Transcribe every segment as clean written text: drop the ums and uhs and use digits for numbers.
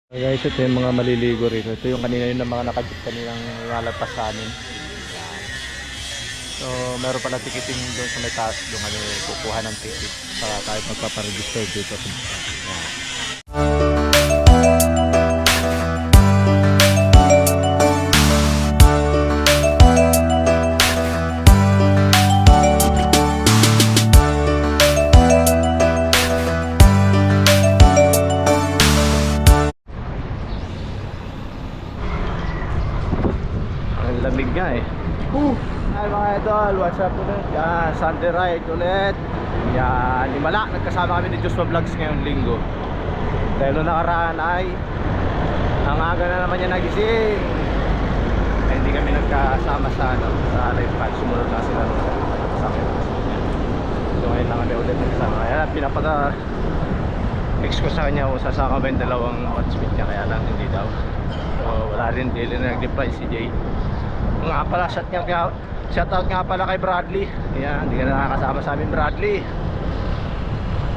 Guys, ito yung mga maliligo rito. Ito yung kanina yung mga nakajip kaninang lalagpas sa amin. Yan. So, meron pala ticketing doon sa may taas. Doon kami kukuha ng ticket para tayo magpaparegister dito. Yan. Ang lamig nga eh. Hi mga idol, what's up ulit? Yan, Sunday ride ulit. Yan, Himala, nagkasama kami ni Joshua Vlogs ngayong linggo. Dahil nung nakaraan ay ang aga na naman niya nagising. Ay, hindi kami nagkasama sa live pad. Sumunod na sila sa akin. So ngayon lang kami ulit nagkasama. Kaya ex ko sa kanya kung sasama ba yung dalawang watchmate niya, kaya lang hindi daw. So wala rin, hindi rin nag-reply si Jay. Nga pala, shoutout nga pala kay Bradley. Ayan, hindi ka na nakakasama sa amin, Bradley.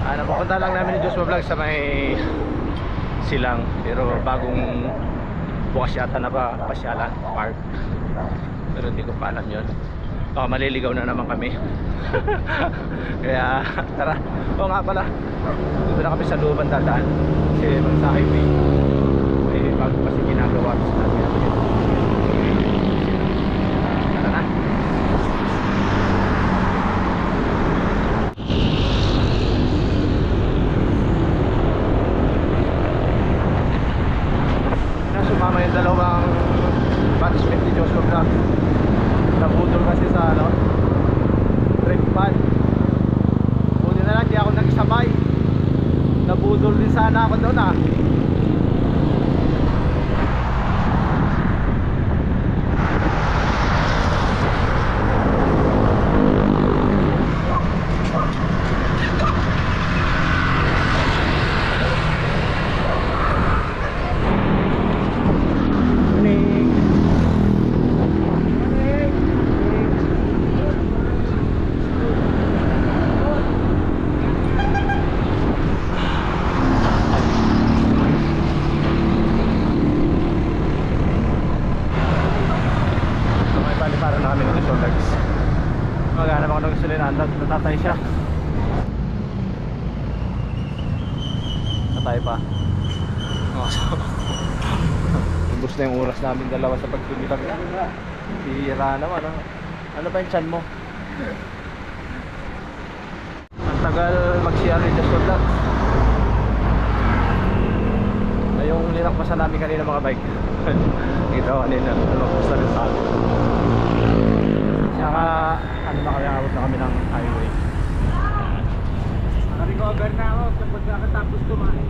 Napapunta lang namin ni Joshua Vlog sa may silang, pero bagong bukas yata na ba pasyalan park, pero hindi ko pa alam yun. Baka maliligaw na naman kami. Kaya tara. Oo nga pala, dito na kami sa looban dadaan kasi sa highway may bago kasi ginagawa sa natin. Sumama yung dalawang batchmate ni Joshua Vlog. Nabudol kasi sa brake pad. Buti na lang di ako nagsabay. Nabudol din sana ako doon para namin ng Joshua Vlogs. Maghanap ako ng gasolinahan, natatay siya. Natay pa. Ubus na yung oras namin dalawa sa pagtumitag. Hira naman. Ano pa yung chan mo? Ang tagal mag-CR ni Joshua Vlogs. Ay, yung linakpasan namin kanina mga bike. Ito kanina, basta rin sa akin. Saka ano na kami, awat na kami ng highway. Naka-recover na ako kapag nakatapos kumain.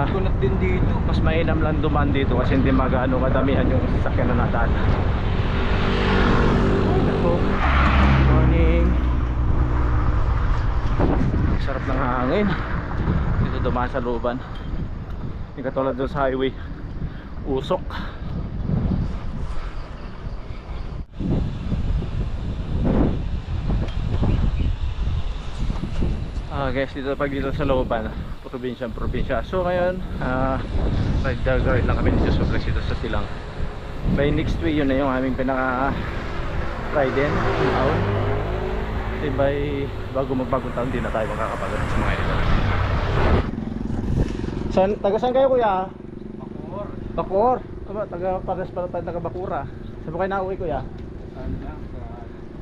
Kunat din dito. Mas mainam lang dumaan dito kasi hindi magaano kadamihan yung sasakyan na nadaan. Morning. Sarap ng hangin dito dumaan sa looban. Hindi katulad doon sa highway, usok. Guys, dito sa looban, probinsya. So ngayon, ride lang kami dito dito sa Silang. By next week yun na yung aming pinaka-ride in out. Kasi bago magbagong taon, di na tayo makakapagod sa mga ito. Taga saan kayo kuya? Bacoor. Taga Pares pala tayo, taga Bacura. Saan ba kayo nauwi kuya? Saan lang? Sa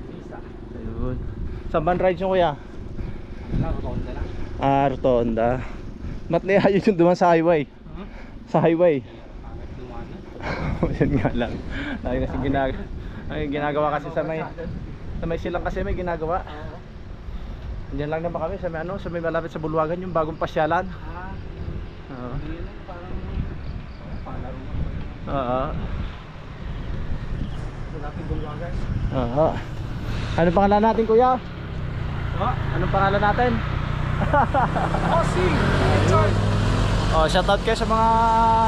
Pisa. Ayun. Saan ba ride nyo kuya? Rotonda lang. Rotonda. Ba't naiayos yung duman sa highway? Sa highway. Bakit dumanan? Yun nga lang. Kasi ginagawa kasi sa may silang kasi may ginagawa. Diyan lang naman kami sa may malapit sa Bulwagan, yung bagong pasyalan. Hindi lang parang palaro. Ano pangalan natin kuya? Anong pangalan natin? Bossing! Richard! Oh, shoutout kayo sa mga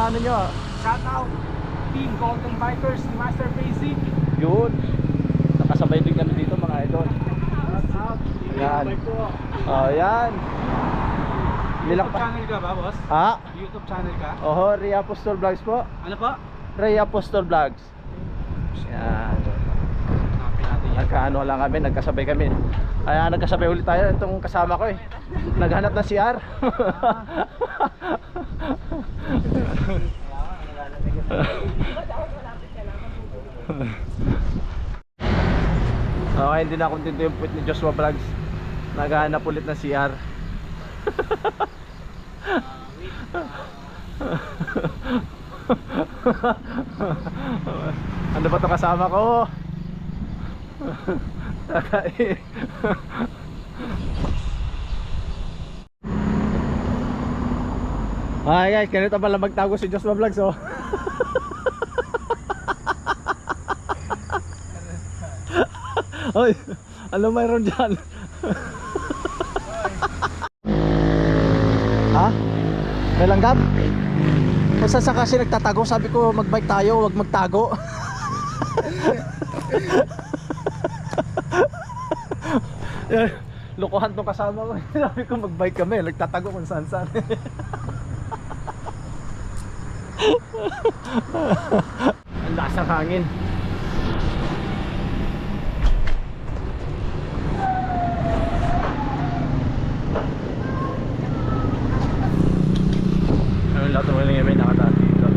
ano nyo. Shout out! Team Golden Bikers, Master Basic! Yun. Nakasabay din kami dito mga idol. Shout out! Yan. Bike po. Oh, yan. Nilang YouTube channel ka ba, boss? Ha? YouTube channel ka? Oho, Ray Apostol Vlogs po. Ano po? Ray Apostol Vlogs. Yan. Hanapin natin yan. Nagkaano lang kami, nagkasabay kami. Kaya nagkasabay ulit tayo. Itong kasama ko eh. Naghanap ng CR. Okay, hindi na kontento yung puwit ni Joshua Vlogs. Naghahanap ulit ng CR. Ano ba to kasama ko? Takay. Hi guys, ganito pala magtago si Joshua Vlogs oh. Hoy, ano mayroon dyan? Ha? May langgam? Kung saan sa kasi nagtatago, sabi ko magbike tayo, wag magtago. Yan, lukuhan tong kasama ko. Sabi ko magbike kami, nagtatago kung saan saan. Ang lakas ng hangin. Ano lahat ng walang may nakataan dito.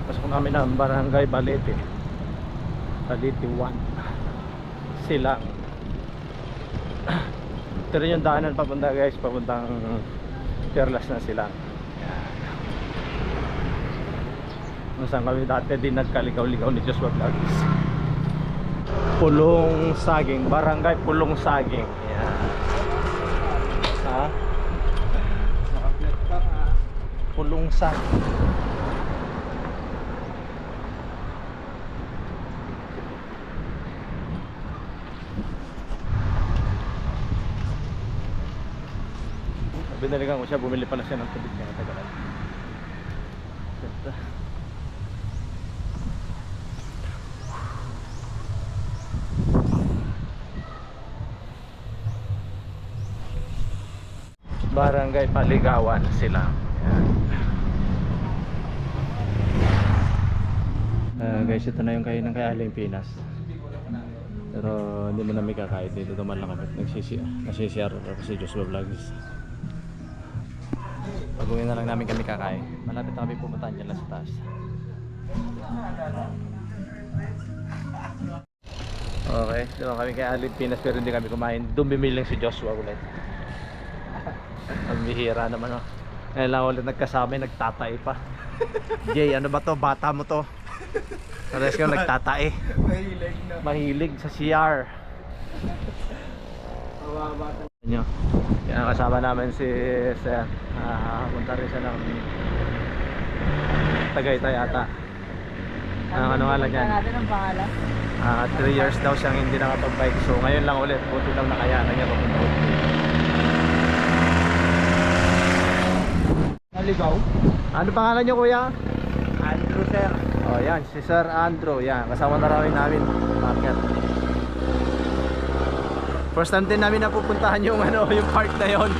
Pasok namin ng Barangay Balete. Balete 1 Silang. Ito rin yung daanan papunta guys, papuntang Perlas na Silang. Kung saan kami dati din nagkaligaw-ligaw ni Joshua Vlogs. Pulong Saging, Barangay Pulong Saging. Yan. Ha? Naka-vlog ka nga. Pulong Saging. Binalikan ko siya, bumili pala siya ng tubig niya katagalan. Ganda. Barangay Paligawan sila. Guys, ito na yung kainan kay Aling Pinas. Pero hindi mo namin kakain dito, duman lang kami. Nagsisiyar ako si Joshua Vlogs. Pag-uwi na lang namin kami kakain. Malapit na kami pumuntahan dyan lang sa taas. Okay, doon kami kay Aling Pinas pero hindi kami kumain. Doon bimiling si Joshua ulit. Ang bihira naman oh. Ngayon lang ulit nagkasama, nagtatay pa. Jay, ano ba to? Bata mo to. Pares ka nagtatay. Mahilig na. Mahilig sa CR. Kawawa. Nyo. Yan kasama namin si Sir. Punta rin siya ng Tagaytay ata. Ano nga lang yan? natin ang pangalan? 3 years daw siyang hindi nakapag-bike. So ngayon lang ulit, buti lang nakayanan niya papunta ulit. Naligaw? Ano pangalan niyo kuya? Andrew, sir. Oh yan, si Sir Andrew. Yan, kasama na rin namin. Market. First time din namin napupuntahan yung ano, yung park na yon.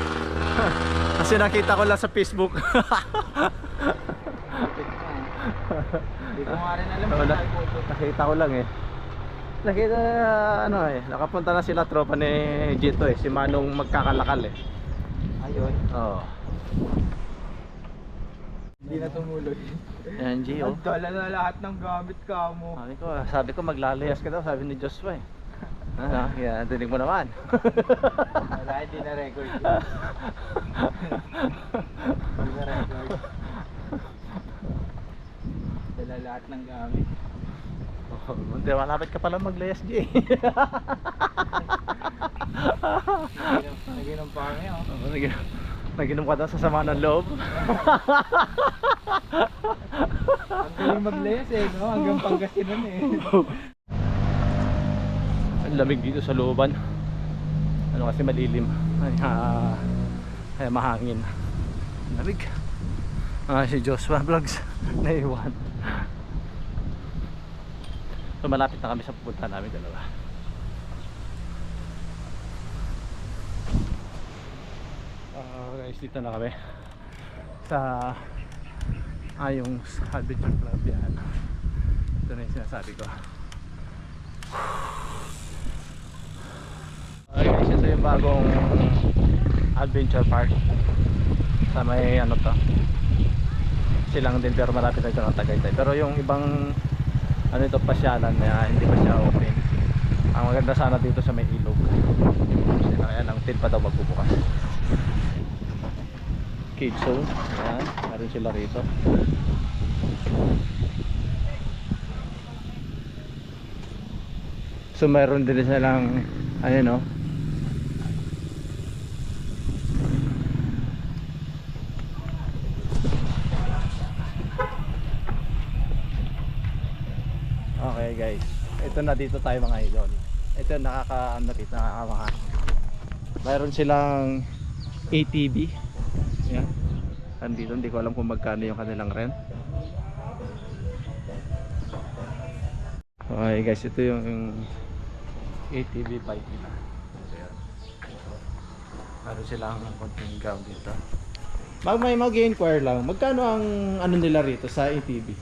Kasi nakita ko lang sa Facebook. Hindi ko nga rin alam Wala. kung tayo po. Nakita ko lang eh. Nakita ano eh, nakapunta na sila tropa ni Jito eh, si Manong magkakalakal eh. Ayun. Oo. Hindi na tumuloy. Yan Gio. Ang dala na lahat ng gamit ka mo. Sabi ko maglalayas ka daw, sabi ni Joshua eh. Ano, yeah, dinig mo naman. Wala, hindi na record yun. Hindi na record. Dala lahat ng gamit. Hindi, malapit ka pala maglayas G. Naginom pa kami, oh. Naginom ka daw sa sama ng loob. Ang galing mag-layas eh, no? Hanggang Pangasinan eh. Ang lamig dito sa looban. Ano kasi malilim. Ay mahangin. Ang lamig. Si Joshua Vlogs naiwan. So malapit na kami sa pupunta namin dalawa. Guys, dito na kami sa yung Adventure Club yan. Ito na yung sinasabi ko. Okay guys, ito yung bagong adventure park sa may ano to, silang din pero malapit na ito ng Tagaytay. Pero yung ibang ano ito, pasyalan na hindi pa siya open. Ang maganda sana dito sa may ilog, kaya lang tin pa daw magbubukas. Kids zone, ayan, meron sila rito. So meron din silang ayun, no? Okay guys, ito na, dito tayo mga idol. Ito nakakaano dito, nakakamahan. Meron silang ATV. Yan. Andito, hindi ko alam kung magkano yung kanilang rent. Okay guys, ito yung ATV bike nila. Meron silang konting ground dito. May mag-inquire lang, magkano ang ano nila rito sa ATV?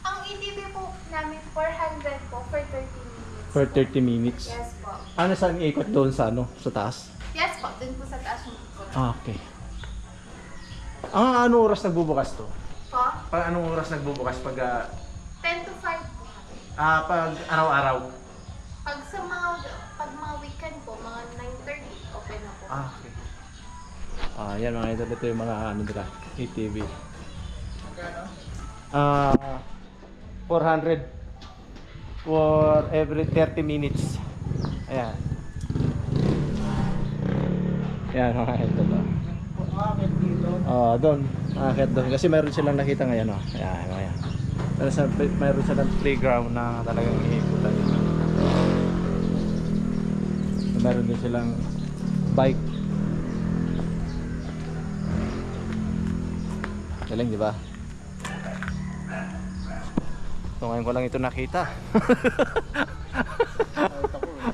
Ang ATV po namin 400 po for 30 minutes. For 30 minutes? Yes po. Ano saan ikot doon sa ano? Sa taas? Yes po, dun po sa taas yung ikot. Okay. Ano oras nagbubukas to? Po? Pag anong oras nagbubukas pag 10 to 5 po. pag araw-araw? Pag mga weekend po, mga 9:30 open na po. Okay. Yan mga idol, ito yung mga ano nila, ATV. Magkano? 400 for every 30 minutes. Ayan. Yan mga idol. Bakit dito? Doon. Akit doon. Kasi mayroon silang nakita ngayon. Ayan, ayan. Mayroon silang playground na talagang iikutan. Mayroon din silang bike. Galing, di ba? So ngayon ko lang ito nakita. Kahit ako eh.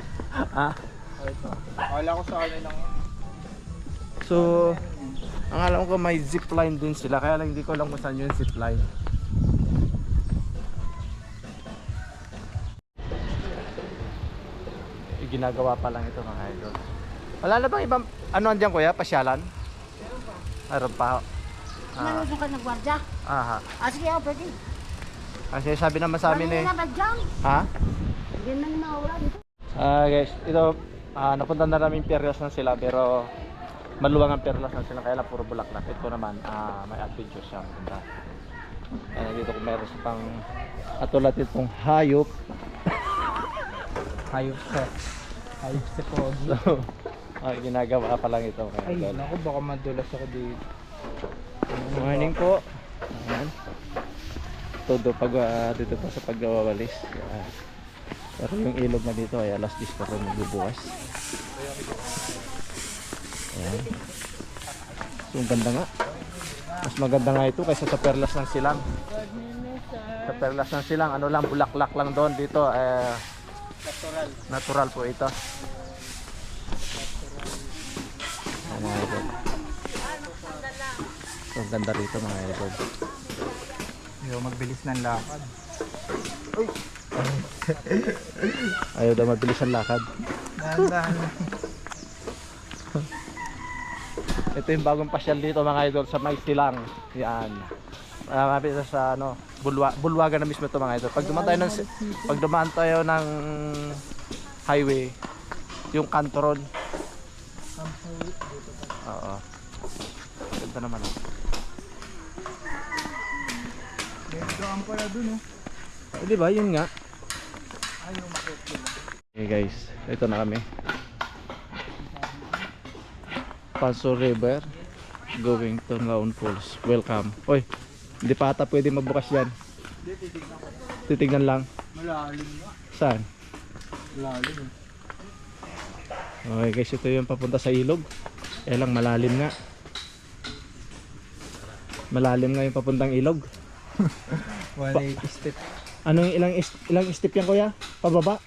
Ha? Kahit ako. Akala ko sa akin lang. So, ang alam ko may zipline din sila, kaya lang hindi ko alam kung saan yung zipline. Ginagawa pa lang ito mga idol. Wala na bang ibang ano andyan kuya? Pasyalan? Meron pa. Meron ka ng gwardiya? Aha. Sige, pwede. Kasi sabi naman sa amin eh. Wala na ba dyan? Ha? Hindi na nawala dito. Guys, ito napunta na namin Perlas na sila pero maluwang ang Perlas na sila, kaya lang puro bulaklak. Ito naman may adventure siya. Maganda. Dito kung meron sa pang atulad itong hayop. Hayop sa pogi. So, ginagawa pa lang ito. Ay, naku, baka madulas ako dito. Morning po. Ayan. Todo pag dito pa sa pagwawalis. Pero yung ilog na dito ay alas 10 pa rin magbubukas. Ayan. So ang ganda nga. Mas maganda nga ito kaysa sa Perlas ng Silang. Sa Perlas ng Silang, ano lang, bulaklak lang doon. Dito natural po ito. Ayan, mga idol. So ang ganda rito mga idol. Ayaw magbilis ng lakad. Ayaw daw mabilis ang lakad. Dahan-dahan lang. Ito yung bagong pasyal dito mga idol sa May Silang. Yan. Mapit sa ano, Bulwagan na mismo ito mga idol. Pag dumaan tayo ng highway, yung Cantoron. Oo. Ganda naman. Doon pala dun oh. Di ba? Yun nga. Ay, umakit dun. Okay guys, ito na kami. Paso River going to Laon Falls. Welcome. Oy, hindi pa ata pwede mabukas yan. Titignan lang. Malalim nga. Saan? Malalim. Okay guys, ito yung papunta sa ilog. Lang malalim nga. Malalim nga yung papuntang ilog. 180 step. Anong ilang step yan kuya? Pababa?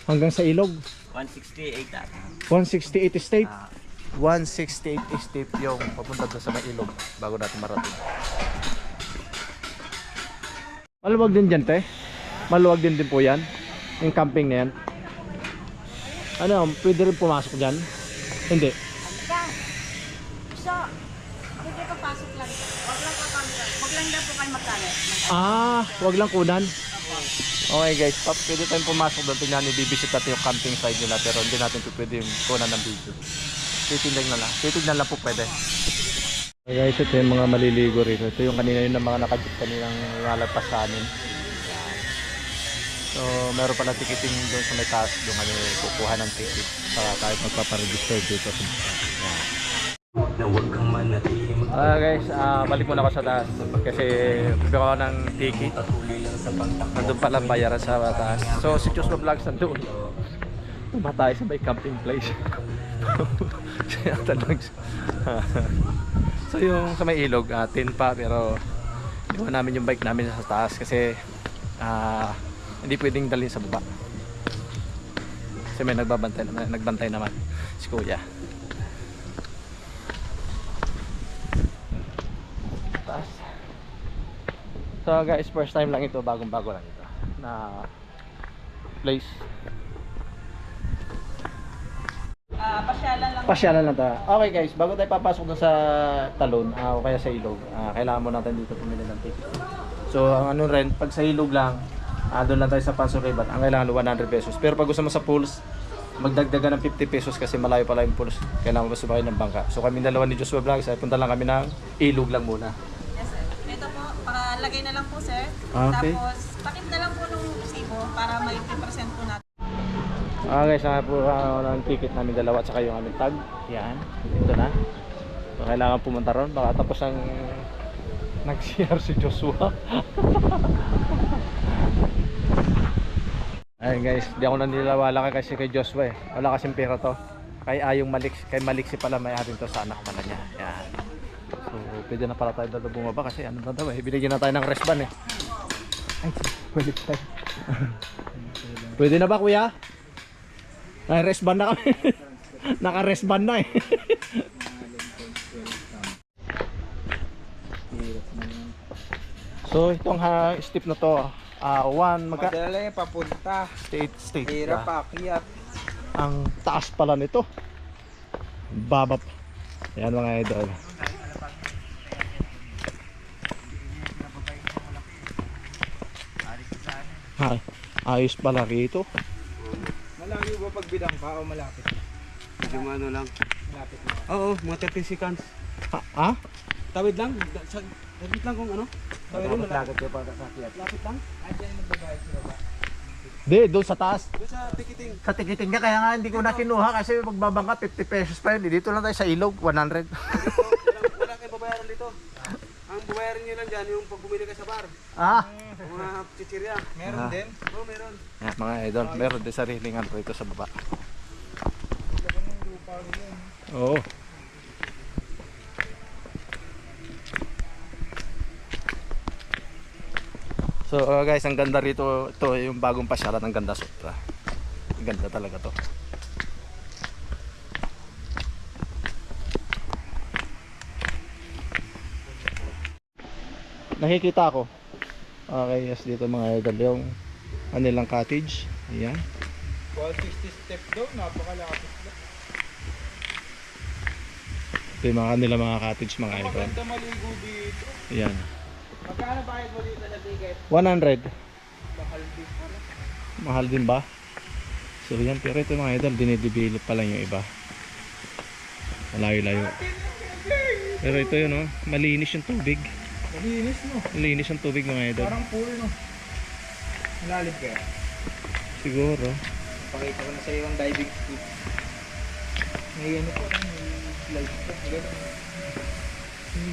Hanggang sa ilog? 168 at 168 step? 168 step yung papunta doon sa may ilog bago natin marating. Maluwag din dyan te? Maluwag din po yan? Yung camping na yan? Ano, pwede rin pumasok dyan? Hindi. So, pwede ka pasok lang. Wag lang ka camera. Wag lang daw po kayo magkalat. Wag lang kunan. Okay guys, pwede tayong pumasok doon. Tingnan ni bibisit natin yung camping side nila pero hindi natin pwede yung kunan ng video. Titignan lang po pwede. Okay guys, ito yung mga maliligo rito. Ito yung kanina yung mga nakajip kaninang lalagpas sa amin. So meron pala ticketing doon sa may taas. Doon kami kukuha ng ticket para tayo magpaparegister dito. Guys, balik muna ako sa taas kasi bibigyan ko ng ticket. Nandun pala bayaran sa taas. So si Joshua Vlogs nandun. Tumatay sa may camping place. So yung sa may ilog, tin pa pero iwan namin yung bike namin sa taas kasi hindi pwedeng dalhin sa baba. Kasi may nagbantay naman si Kuya. Taas. So guys, first time lang ito, bagong-bago lang ito na place. Pasyalan lang ta. Okay guys, bago tayo papasok na sa talon o kaya sa ilog, kailangan mo natin dito pumili ng ticket. So ang ano rin, pag sa ilog lang, doon lang tayo sa Paso River, ang kailangan 100 pesos. Pero pag gusto mo sa pools, magdagdagan ng 50 pesos kasi malayo pala yung pools. Kailangan mo sumakay ng bangka. So kami dalawa ni Joshua Vlogs, ay punta lang kami ng ilog lang muna. Yes sir. Ito po, pakalagay na lang po sir. Okay. Tapos, takip na lang po nung resibo para may 50% po natin. Okay, saka po ang ticket namin dalawa at saka yung aming tag. Yan, ito na. So, kailangan pumunta ron. Baka tapos ang nag-CR si Joshua. Ayun guys, di ako nanilawala kasi kay Joshua eh. Wala kasing pera to. Kay Maliksi pala may atin to sa anak pala niya. Yan. So, pwede na pala tayo dito bumaba kasi ano na daw eh. Binigyan na tayo ng rest ban eh. Ay, pwede tayo. Pwede na ba kuya? Ay, rest ban na kami. Naka-rest ban na eh. So, itong step na to, Madala lang yung papunta. state. Hirap paakyat. Ang taas pala nito. Baba. Ayan mga idol. Ayos pala rito. Malayo ba pag bidang ka o malapit? medyo ano lang. Malapit lang. Oo, mga 30 seconds. Tawid lang? Tawid lang kung ano? Tawid lang malapit. Malapit lang? Diyan magbabayad sa baba. Di, doon sa taas. Doon sa ticketing. Sa ticketing niya, kaya nga hindi ko na kinuha kasi magbabangka 50 pesos pa yun. Dito lang tayo sa ilog, 100. Wala kayong babayaran dito. Ang babayaran nyo lang dyan, yung pag bumili ka sa bar. Mga chichirya. Meron din? Oo, meron. Mga idol, meron din sariling ano rito sa baba. Oo. So guys, ang ganda rito, ito yung bagong pasyalan, ang ganda sobra. Ang ganda talaga to. Nakikita ako. Okay, yes, dito mga idol yung kanilang cottage. Ayan. 160 step daw, napakalapit lang. Ito yung mga kanilang mga cottage mga idol. Maganda maligo dito. Ayan. Magkano bayad mo dito na ticket? 100. Mahal din pala. Mahal din ba? So yan, pero ito mga idol, dinidevelop pa lang yung iba. Malayo-layo. Pero ito yun, oh, malinis yung tubig. Malinis no? Malinis yung tubig mga idol. Parang pool no? Malalim kaya? Siguro. Pakita ko na sa iyo ang diving suit. May ano po, may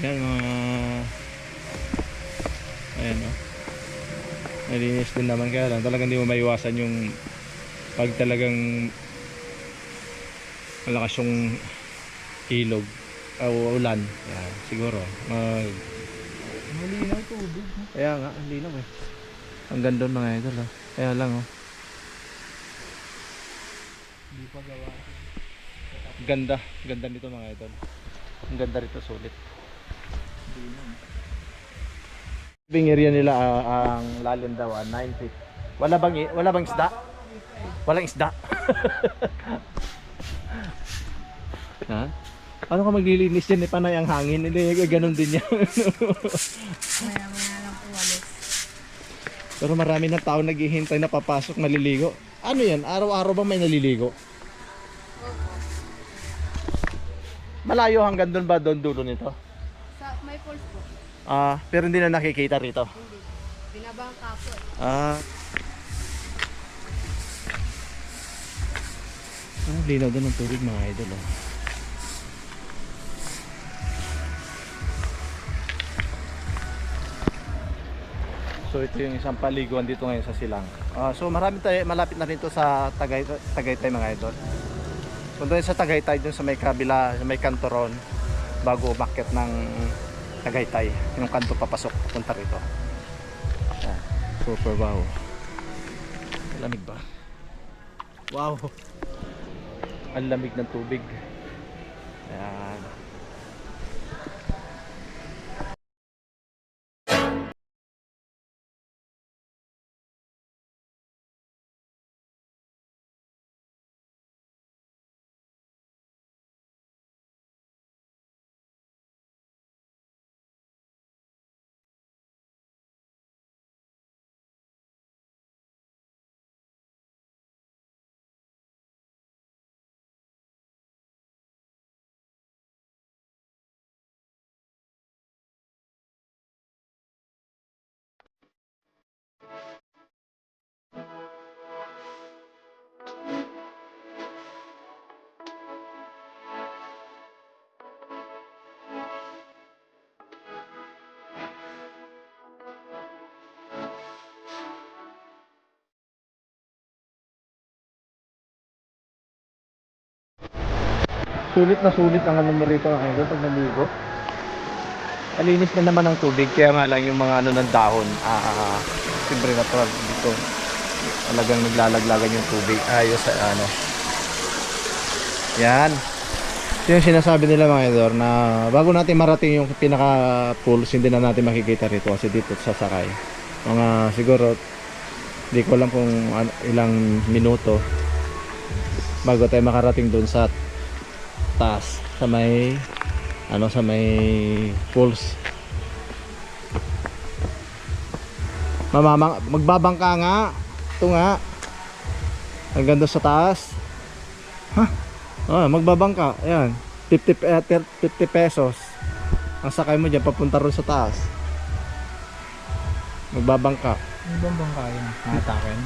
Yan mga... Ayan o. Nalinis din naman, kaya lang talagang hindi mo maiwasan yung pag talagang malakas yung ilog o ulan. Yan, siguro Malinaw tubig. kaya nga, ang linaw eh. Hanggang doon mga idol oh. Kaya lang oh. Hindi pa gawa. Ganda, ganda nito mga idol. Ang ganda rito, sulit. Bing area nila ang lalim daw 9 feet. Wala bang isda? Walang isda. Ha? Ano ka maglilinis dyan? Panay ang hangin. Hindi, ganun din yan. Maya-maya lang po walis. Pero marami na tao naghihintay na papasok maliligo. Ano yan? Araw-araw ba may naliligo? Malayo hanggang doon ba? Doon dulo nito? Sa may falls po. Pero hindi na nakikita rito. Hindi. Binabangka po. Linaw doon ng tubig mga idol oh. So ito yung isang paliguan dito ngayon sa Silang. So marami tayo, malapit na rito sa Tagaytay mga idol. Kung doon sa Tagaytay, doon sa may kabila, sa may kantoron, bago umakyat ng Tagaytay, yung kanto papasok, punta rito. Ayan, super wow. Lamig ba? Wow! Ang lamig ng tubig. Ayan. Sulit na sulit ang ano mo rito ngayon pag naligo. Alinis na naman ang tubig, kaya nga lang yung mga ano ng dahon, siyempre natural dito. Talagang naglalaglagan yung tubig. Ayos sa ano. Yan. Ito yung sinasabi nila mga idol na bago natin marating yung pinaka pools, hindi na natin makikita rito kasi dito sasakay. Mga siguro hindi ko alam kung ilang minuto bago tayo makarating dun sa taas sa may sa may pools. Magbabangka nga. Ito nga. Hanggang doon sa taas. Magbabangka. Ayan. 50 pesos. Ang sakay mo dyan papunta ron sa taas. Magbabangka. Ano bang bangka yun? Natakin?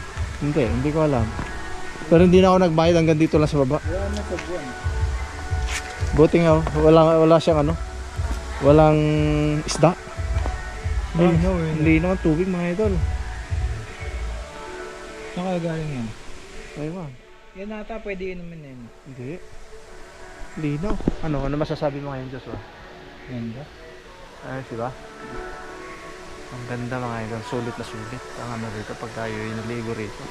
Hindi ko alam. Pero hindi na ako nagbayad, hanggang dito lang sa baba. Wala na sa buwan. Buti nga, wala siyang walang isda. Linaw eh. Linaw ang tubig mga idol. Saan kaya galing yan? Ayun. Yan ata pwede inumin yan. Hindi. Linaw. Ano masasabi mo ngayon, Joshua? Ganda. Ayos, diba? Ang ganda mga idol. Sulit na sulit. Ang ano rito pag tayo naligo rito.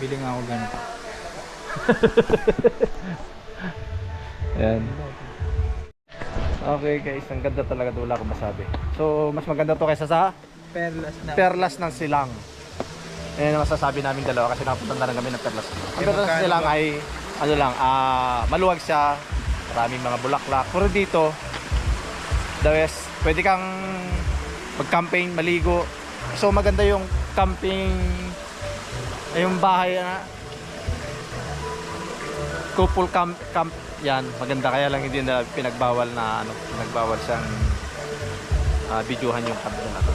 Bili nga ako ganito. Ayan. Okay guys, ang ganda talaga, wala akong masabi. So, mas maganda to kaysa sa Perlas ng Silang. Ayan ang masasabi namin dalawa kasi napunta na rin kami ng Perlas. Ang Perlas ng Silang ay maluwag siya, maraming mga bulaklak. Pero dito, the west, pwede kang mag-campaign, maligo. So maganda yung camping, yung bahay couple camp yan, maganda, kaya lang hindi na pinagbawal siyang videohan yung camp na to.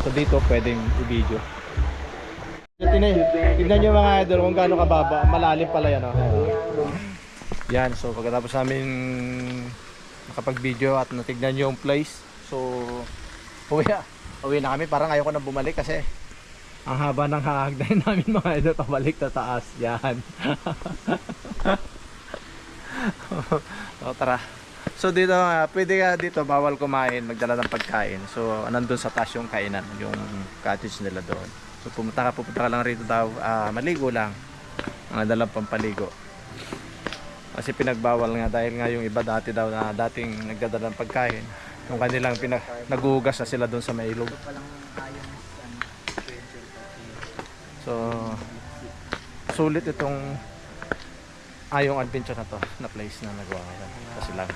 So dito pwedeng i-video. Tignan nyo mga idol kung gaano kababa, malalim pala yan Yan, so pagkatapos namin nakapag-video at natignan yung place, so uwi na kami. Parang ayaw ko na bumalik kasi ang haba ng hahagdanan namin mga idol pabalik na taas. Yan. So tara. So dito, pwede ka dito, bawal kumain, magdala ng pagkain. So nandun sa taas yung kainan, yung cottage nila doon. So pupunta ka lang rito daw, maligo lang. Ang dalang pampaligo. Kasi pinagbawal nga dahil nga yung iba dati daw na dating nagdadala ng pagkain, yung kanilang naguhugas na sila doon sa may ilog. So sulit itong yung adventure na to, na place na nagawa ngayon kasi lang.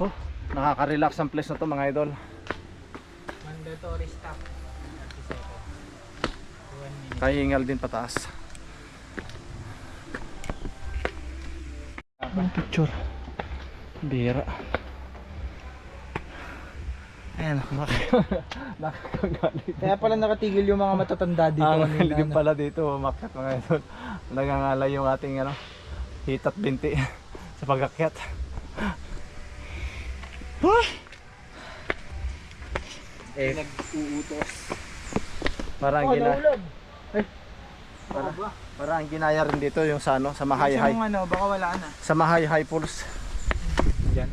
Oh, nakaka-relax ang place na to mga idol. Mandatory stop. Kahingal din pataas. Ang picture. Bira. Ayan, nakakagalit. Kaya pala nakatigil yung mga matatanda dito. Ang galing pala dito, umakyat mga idol. Nagangalay yung ating hitat binti sa pag-akyat. Nag-uutos. Parang parang ginaya rin dito yung sa Mahay High. Baka wala na. Sa Mahay High Falls. Diyan.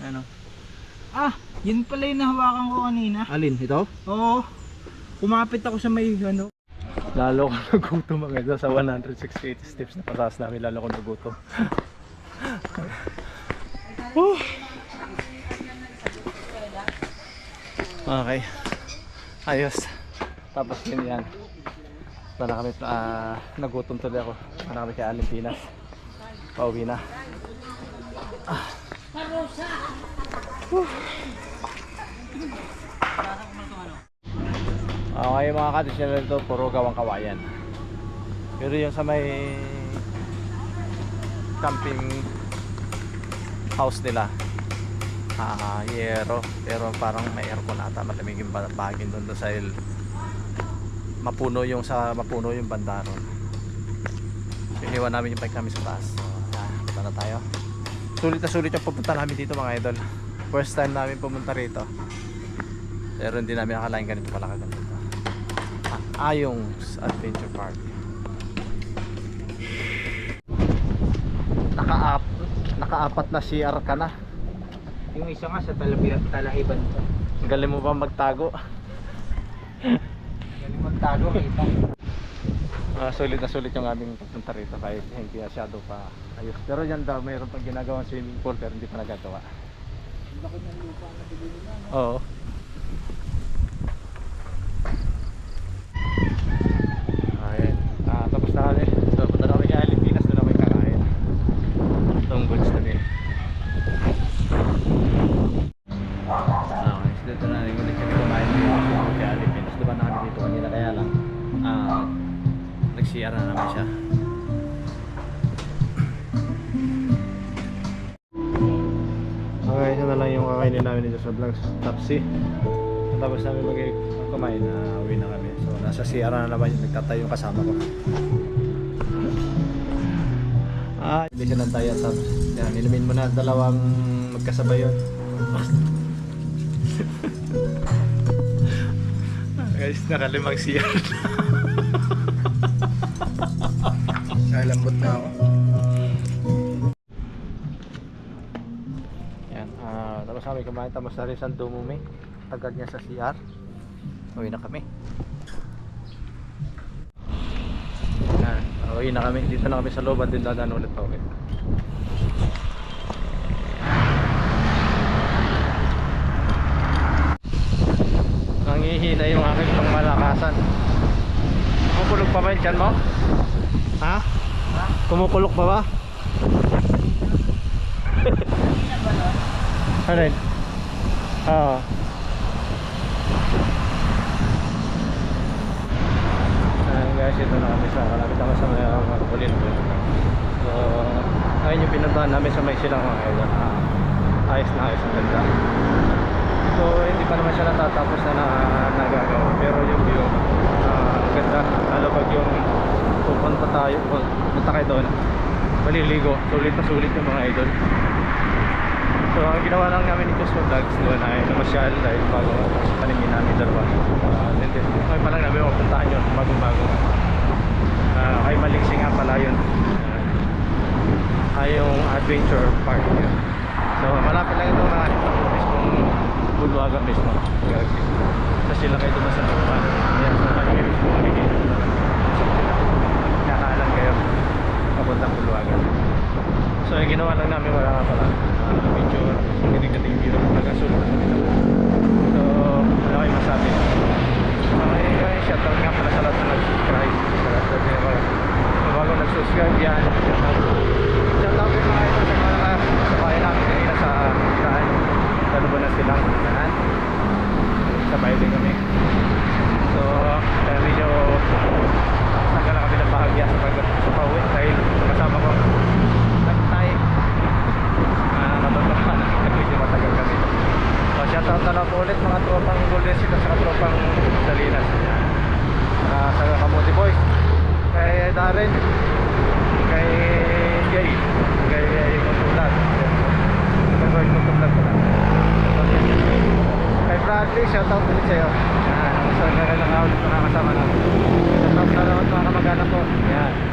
Ano? Yun pala yung nahawakan ko kanina. Alin ito? Oo. Kumapit ako sa may Lalo ko nagutom mga idol sa 168 steps na pataas namin, lalo ko nagutom. Okay. Ayos. Tapos yun yan. Para kami nagutom tuloy ako. Para kami kay Alimpinas. Pauwi na. Okay mga cottage nila dito, puro gawang kawayan. Pero yung sa may camping house nila, yero. Pero parang may aircon ata, malamig yung bahagin doon dahil mapuno yung banda ron. Iniwan namin yung bike namin sa taas. So, punta na tayo. Sulit na sulit yung pupunta namin dito mga idol. First time namin pumunta rito. Pero hindi namin akalain ganito pala kaganda. Ayung's Adventure Park. Nakaapat na CR ka na. Yung isa nga sa talahiban ko. Galing mo ba magtago? Galing magtago kita. Sulit na sulit yung aming pagpunta rito kahit hindi masyado pa ayos. Pero yan daw mayroon pang ginagawang swimming pool pero hindi pa nagagawa. Laki ng lupa na bibili na. Oo. Ayun. Tapos na kami. So punta na kami kay Alimpinas, doon na kami kakain. Itong goods na din. Okay, so dito na rin ulit kami kumain kay Alimpinas. Diba na kami dito kanina kaya lang nag-CR na naman siya. Okay, ito na lang yung kakainin namin dito sa vlogs Tapsi. Tapos namin kumain na uwi na kami. So nasa CR na naman yung nagtatay yung kasama ko. Hindi ka ng tayo. Tapos yan, inumin mo na dalawang magkasabay yun. Guys, nakalimang CR na. Nalambot na ako. Yan, tapos kami kumain. Tapos na rin sa Dumumi. Tagal niya sa CR. Uwi na kami. Uwi na kami. Dito na kami sa loob at din dadaan ulit pa uwi. Nangihina yung aking pangmalakasan. Kumukulog pa ba yung tiyan mo? Ha? Kumukulog pa ba? Ano yun? Oo. Guys, ito na kami sa kalapit ako sa mga kulin. So, ayun yung pinuntahan namin sa may silang mga idol. ayos na ayos, ang ganda. So hindi pa naman siya natatapos na nagagawa, pero yung view ang ganda, lalo pag yung pupunta tayo, punta kayo doon, maliligo, sulit na sulit yung mga idol. So ang ginawa lang namin ni Just Vlogs doon ay namasyal dahil bago paningin namin dalawa. Ngayon pa lang namin mapuntahan yun, bagong-bago. Ay Maliksi nga pala yun, ay yung adventure park yun. So malapit lang ito mga mismong Buluaga mismo. Sa sila kayo dumas sa Tupan. Ayan, sa kanya mismo magiging nakaalan kayo papuntang Buluaga. So yung ginawa lang namin, wala nga pala picture, kinig-kinig view, nagkasulot na nila. So wala kayo masabi. Okay, shoutout nga pala sa lahat na nag-subscribe, sa lahat na bago nag-subscribe yan. Shoutout din mga ito sa mga sabay namin kanina sa daan. Lalo ba na silang unahan, sabay din kami. So medyo tagal na kami ng bahagya sa pauwi dahil kasama ko nagtay, matutupan medyo matagal kami. So shoutout na lang po ulit mga tropang Golden Seed at saka tropang Salinas, sa Kamuti Boys, kay Darren, kay Jay, kay Mutulad, kay Mutulad ko lang, kay Bradley, shoutout ulit sa'yo. Sa gano'n lang ulit makakasama namin. Shoutout na lang mga kamag-anak ko. Yan.